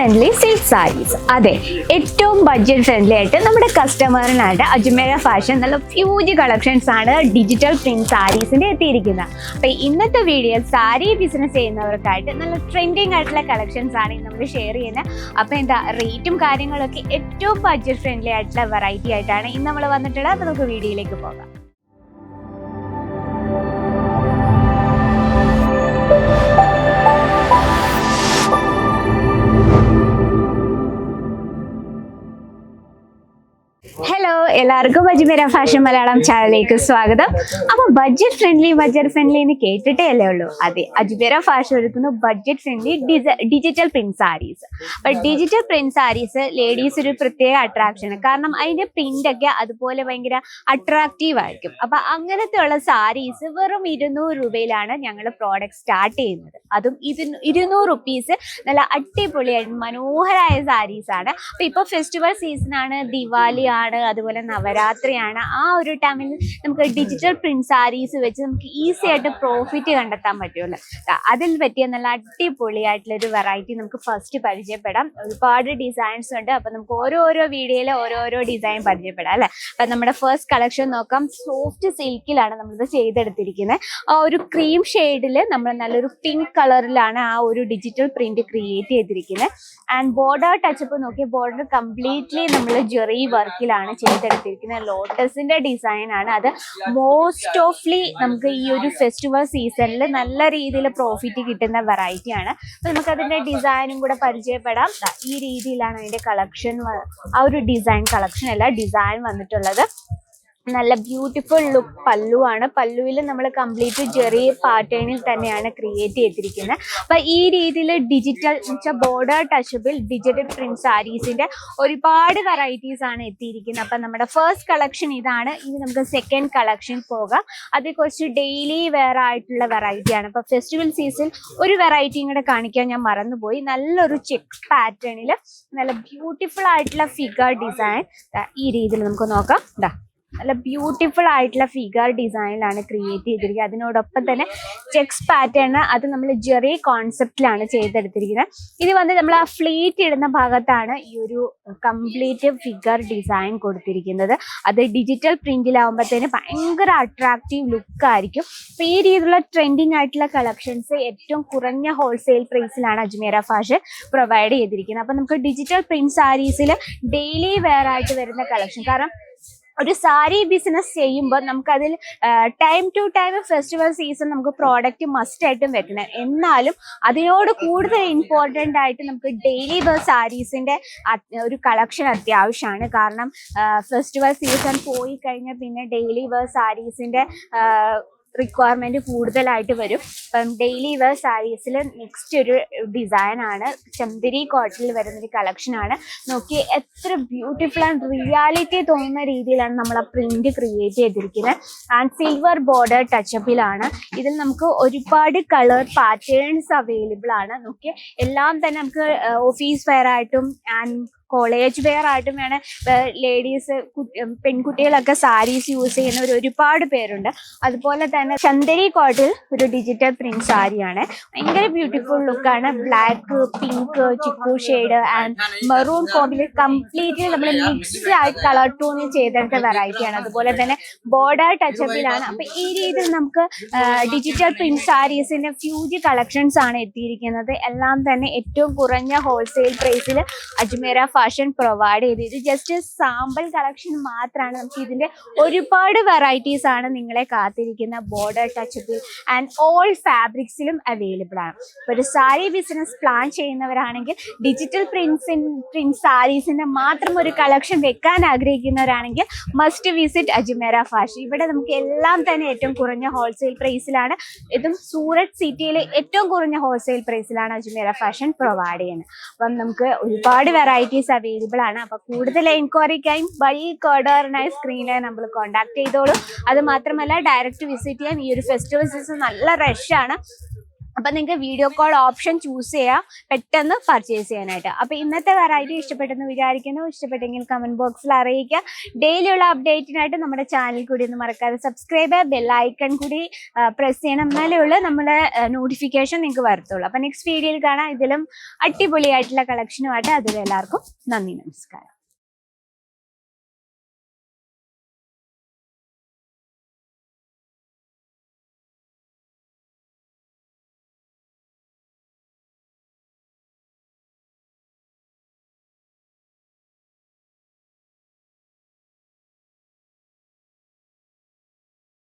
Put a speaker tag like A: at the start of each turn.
A: Friendly silk saris. അതെ, ഏറ്റവും budget friendly ആയിട്ട് നമ്മുടെ കസ്റ്റമറിനായിട്ട് അജ്മേര ഫാഷൻ നല്ല ഫ്യൂജ് കളക്ഷൻസ് ആണ് ഡിജിറ്റൽ പ്രിന്റ് സാരീസിന്റെ എത്തിയിരിക്കുന്നത്. അപ്പൊ ഇന്നത്തെ വീഡിയോ സാരി ബിസിനസ് ചെയ്യുന്നവർക്കായിട്ട് നല്ല ട്രെൻഡിങ് ആയിട്ടുള്ള കളക്ഷൻസ് ആണ് നമ്മൾ ഷെയർ ചെയ്യുന്നത്. അപ്പൊ എന്താ റേറ്റും കാര്യങ്ങളൊക്കെ ഏറ്റവും ബഡ്ജറ്റ് ഫ്രണ്ട്ലി ആയിട്ടുള്ള വെറൈറ്റി ആയിട്ടാണ് ഇന്ന് നമ്മൾ വന്നിട്ടുള്ളത്. അപ്പൊ നമുക്ക് വീഡിയോയിലേക്ക് പോകാം. ഹലോ, എല്ലാവർക്കും അജ്മേര ഫാഷൻ മലയാളം ചാനലിലേക്ക് സ്വാഗതം. അപ്പൊ ബഡ്ജറ്റ് ഫ്രണ്ട്ലി എന്ന് കേട്ടിട്ടേ അല്ലേ ഉള്ളൂ. അതെ, അജ്മേര ഫാഷൻ ഒരുക്കുന്നു budget friendly digital print saris. അപ്പൊ ഡിജിറ്റൽ പ്രിന്റ് സാരീസ് ലേഡീസ് ഒരു പ്രത്യേക അട്രാക്ഷൻ, കാരണം അതിന്റെ പ്രിന്റ് ഒക്കെ അതുപോലെ ഭയങ്കര അട്രാക്റ്റീവ് ആയിരിക്കും. അപ്പൊ അങ്ങനത്തെ ഉള്ള സാരീസ് വെറും 200 രൂപയിലാണ് ഞങ്ങൾ പ്രോഡക്റ്റ് സ്റ്റാർട്ട് ചെയ്യുന്നത്. അതും 200 റുപ്പീസ് നല്ല അടിപൊളിയായിട്ട് മനോഹരമായ സാരീസ് ആണ്. അപ്പൊ ഇപ്പൊ ഫെസ്റ്റിവൽ സീസൺ ആണ്, ദിവാലി ആണ്, അതുപോലെ നവരാത്രിയാണ്. ആ ഒരു ടൈമിൽ നമുക്ക് ഡിജിറ്റൽ പ്രിന്റ് സാരീസ് വെച്ച് നമുക്ക് ഈസി ആയിട്ട് പ്രോഫിറ്റ് കണ്ടെത്താൻ പറ്റുമല്ലോ. അതിൽ പറ്റിയ നല്ല അടിപൊളിയായിട്ടുള്ള ഒരു വെറൈറ്റി നമുക്ക് ഫസ്റ്റ് പരിചയപ്പെടാം. ഒരുപാട് ഡിസൈൻസ് ഉണ്ട്. അപ്പൊ നമുക്ക് ഓരോരോ വീഡിയോയിൽ ഓരോരോ ഡിസൈൻ പരിചയപ്പെടാം അല്ലെ. അപ്പൊ നമ്മുടെ ഫസ്റ്റ് കളക്ഷൻ നോക്കാം. സോഫ്റ്റ് സിൽക്കിലാണ് നമ്മളിത് ചെയ്തെടുത്തിരിക്കുന്നത്. ആ ഒരു ക്രീം ഷെയ്ഡിൽ നമ്മൾ നല്ലൊരു പിങ്ക് കളറിലാണ് ആ ഒരു ഡിജിറ്റൽ പ്രിന്റ് ക്രിയേറ്റ് ചെയ്തിരിക്കുന്നത്. ആൻഡ് ബോർഡർ ടച്ചപ്പ് നോക്കി, ബോർഡർ കംപ്ലീറ്റ്ലി നമ്മൾ ജെറി വർക്കിലാണ് ചെയ്തെടുത്തിരിക്കുന്നത്. ലോട്ടസിന്റെ ഡിസൈൻ ആണ് അത്. മോസ്റ്റ് ഓഫ്ലി നമുക്ക് ഈ ഒരു ഫെസ്റ്റിവൽ സീസണിൽ നല്ല രീതിയിൽ പ്രോഫിറ്റ് കിട്ടുന്ന വെറൈറ്റി ആണ്. അപ്പൊ നമുക്ക് അതിന്റെ ഡിസൈനും കൂടെ പരിചയപ്പെടാം. ഈ രീതിയിലാണ് അതിന്റെ കളക്ഷൻ, ആ ഒരു ഡിസൈൻ കളക്ഷൻ അല്ല ഡിസൈൻ വന്നിട്ടുള്ളത്. നല്ല ബ്യൂട്ടിഫുൾ ലുക്ക് പല്ലുവാണ്. പല്ലുവിൽ നമ്മൾ കംപ്ലീറ്റ് ജെറി പാറ്റേണിൽ തന്നെയാണ് ക്രിയേറ്റ് ചെയ്തിരിക്കുന്നത്. അപ്പൊ ഈ രീതിയിൽ digital border touchable digital print സാരീസിന്റെ ഒരുപാട് വെറൈറ്റീസ് ആണ് എത്തിയിരിക്കുന്നത്. അപ്പൊ നമ്മുടെ ഫസ്റ്റ് കളക്ഷൻ ഇതാണ്. ഇനി നമുക്ക് സെക്കൻഡ് കളക്ഷൻ പോകാം. അത് കുറച്ച് ഡെയിലി വെയർ ആയിട്ടുള്ള വെറൈറ്റി ആണ്. അപ്പൊ ഫെസ്റ്റിവൽ സീസൺ ഒരു വെറൈറ്റിയും കൂടെ കാണിക്കാൻ ഞാൻ മറന്നുപോയി. നല്ലൊരു ചെക്ക് പാറ്റേണിൽ നല്ല ബ്യൂട്ടിഫുൾ ആയിട്ടുള്ള ഫിഗർ ഡിസൈൻ ഈ രീതിയിൽ നമുക്ക് നോക്കാം. നല്ല ബ്യൂട്ടിഫുൾ ആയിട്ടുള്ള ഫിഗർ ഡിസൈനിലാണ് ക്രിയേറ്റ് ചെയ്തിരിക്കുന്നത്. അതിനോടൊപ്പം തന്നെ ചെക്സ് പാറ്റേൺ അത് നമ്മൾ ജെറി കോൺസെപ്റ്റിലാണ് ചെയ്തെടുത്തിരിക്കുന്നത്. ഇത് വന്ന് നമ്മൾ ആ ഫ്ലീറ്റ് ഇടുന്ന ഭാഗത്താണ് ഈ ഒരു കംപ്ലീറ്റ് ഫിഗർ ഡിസൈൻ കൊടുത്തിരിക്കുന്നത്. അത് ഡിജിറ്റൽ പ്രിന്റിലാവുമ്പോഴത്തേന് ഭയങ്കര അട്രാക്റ്റീവ് ലുക്ക് ആയിരിക്കും. അപ്പൊ ഈ രീതിയിലുള്ള ട്രെൻഡിങ് ആയിട്ടുള്ള കളക്ഷൻസ് ഏറ്റവും കുറഞ്ഞ ഹോൾസെയിൽ പ്രൈസിലാണ് അജ്മേര ഫാഷൻ പ്രൊവൈഡ് ചെയ്തിരിക്കുന്നത്. അപ്പൊ നമുക്ക് ഡിജിറ്റൽ പ്രിന്റ് സാരീസിൽ ഡെയിലി വെയർ ആയിട്ട് വരുന്ന കളക്ഷൻ, കാരണം ഒരു സാരി ബിസിനസ് ചെയ്യുമ്പോൾ നമുക്കതിൽ time to time festival season നമുക്ക് പ്രോഡക്റ്റ് മസ്റ്റ് ആയിട്ടും വെക്കണം. എന്നാലും അതിനോട് കൂടുതൽ ഇമ്പോർട്ടൻ്റ് ആയിട്ട് നമുക്ക് ഡെയിലി വെയർ സാരീസിൻ്റെ ഒരു കളക്ഷൻ അത്യാവശ്യമാണ്. കാരണം ഫെസ്റ്റിവൽ സീസൺ പോയി കഴിഞ്ഞാൽ പിന്നെ ഡെയിലി വെയർ സാരീസിൻ്റെ റിക്വയർമെന്റ് കൂടുതലായിട്ട് വരും. അപ്പം ഡെയിലി വെയർ സാരീസിൽ നെക്സ്റ്റ് ഒരു ഡിസൈൻ ആണ്. ചന്ദരി കോട്ടണിൽ വരുന്നൊരു കളക്ഷൻ ആണ്. നോക്കി എത്ര ബ്യൂട്ടിഫുൾ ആൻഡ് റിയാലിറ്റി തോന്നുന്ന രീതിയിലാണ് നമ്മൾ ആ പ്രിന്റ് ക്രിയേറ്റ് ചെയ്തിരിക്കുന്നത്. ആൻഡ് സിൽവർ ബോർഡർ ടച്ചപ്പിലാണ്. ഇതിൽ നമുക്ക് ഒരുപാട് കളർ പാറ്റേൺസ് അവൈലബിൾ ആണ്. നോക്കി എല്ലാം തന്നെ നമുക്ക് ഓഫീസ് വെയർ ആയിട്ടും ആൻഡ് കോളേജ് വെയർ ആയിട്ടും വേണം. ലേഡീസ് പെൺകുട്ടികളൊക്കെ സാരീസ് യൂസ് ചെയ്യുന്നവർ ഒരുപാട് പേരുണ്ട്. അതുപോലെ തന്നെ ചന്ദരി കോട്ടിൽ ഒരു ഡിജിറ്റൽ പ്രിന്റ് സാരിയാണ്. ഭയങ്കര ബ്യൂട്ടിഫുൾ ലുക്കാണ്. Black, pink, chikoo shade and maroon കോട്ടിൽ കംപ്ലീറ്റ്ലി നമ്മൾ മിക്സ്ഡ് ആയി കളർ ടൂണിൽ ചെയ്തെടുത്ത വെറൈറ്റിയാണ്. അതുപോലെ തന്നെ ബോർഡർ ടച്ചപ്പിലാണ്. അപ്പൊ ഈ രീതിയിൽ നമുക്ക് ഡിജിറ്റൽ പ്രിന്റ് സാരീസിന്റെ ഫ്യൂജ് കളക്ഷൻസ് ആണ് എത്തിയിരിക്കുന്നത്. എല്ലാം തന്നെ ഏറ്റവും കുറഞ്ഞ ഹോൾസെയിൽ പ്രൈസിൽ അജ്മേര ഫാഷൻ പ്രൊവൈഡ് ചെയ്ത്. ഇത് ജസ്റ്റ് സാമ്പിൾ കളക്ഷൻ മാത്രമാണ്. നമുക്ക് ഇതിന്റെ ഒരുപാട് വെറൈറ്റീസ് ആണ് നിങ്ങളെ കാത്തിരിക്കുന്ന. ബോർഡർ ടച്ചപ്പിൽ ആൻഡ് ഓൾ ഫാബ്രിക്സിലും അവൈലബിൾ ആണ്. ഇപ്പൊ ഒരു സാരി ബിസിനസ് പ്ലാൻ ചെയ്യുന്നവരാണെങ്കിൽ ഡിജിറ്റൽ പ്രിന്റ് സാരീസിന്റെ മാത്രം ഒരു കളക്ഷൻ വെക്കാൻ ആഗ്രഹിക്കുന്നവരാണെങ്കിൽ മസ്റ്റ് വിസിറ്റ് അജ്മേര ഫാഷൻ. ഇവിടെ നമുക്ക് എല്ലാം തന്നെ ഏറ്റവും കുറഞ്ഞ ഹോൾസെയിൽ പ്രൈസിലാണ്. ഇതും സൂറത്ത് സിറ്റിയിലെ ഏറ്റവും കുറഞ്ഞ ഹോൾസെയിൽ പ്രൈസിലാണ് അജ്മേര ഫാഷൻ പ്രൊവൈഡ് ചെയ്യുന്നത്. അപ്പം നമുക്ക് ഒരുപാട് വെറൈറ്റീസ് അവൈലബിൾ ആണ്. അപ്പൊ കൂടുതൽ എൻക്വയറിക്കായും ബൾക്ക് ഓർഡറിനായി സ്ക്രീനിൽ നമ്മൾ കോൺടാക്ട് ചെയ്തോളൂ. അത് മാത്രമല്ല ഡയറക്റ്റ് വിസിറ്റ് ചെയ്യാം. ഈ ഒരു ഫെസ്റ്റിവൽ സീസൺ നല്ല റഷ് ആണ്. അപ്പൊ നിങ്ങൾക്ക് വീഡിയോ കോൾ ഓപ്ഷൻ ചൂസ് ചെയ്യാം പെട്ടെന്ന് പർച്ചേസ് ചെയ്യാനായിട്ട്. അപ്പൊ ഇന്നത്തെ വെറൈറ്റി ഇഷ്ടപ്പെട്ടെന്ന് വിചാരിക്കുന്നു. ഇഷ്ടപ്പെട്ടെങ്കിൽ കമന്റ് ബോക്സിൽ അറിയിക്കുക. ഡെയിലി ഉള്ള അപ്ഡേറ്റിനായിട്ട് നമ്മുടെ ചാനൽ കൂടി ഒന്ന് മറക്കാതെ സബ്സ്ക്രൈബ് ചെയ്യുക. ബെല്ലൈക്കൺ കൂടി പ്രസ് ചെയ്യണം, എന്നാലേ ഉള്ളൂ നമ്മുടെ നോട്ടിഫിക്കേഷൻ നിങ്ങൾക്ക് വരത്തുള്ളൂ. അപ്പൊ നെക്സ്റ്റ് വീഡിയോയിൽ കാണാം ഇതിലും അടിപൊളിയായിട്ടുള്ള കളക്ഷനുമായിട്ട്. അതിൽ എല്ലാവർക്കും നന്ദി, നമസ്കാരം.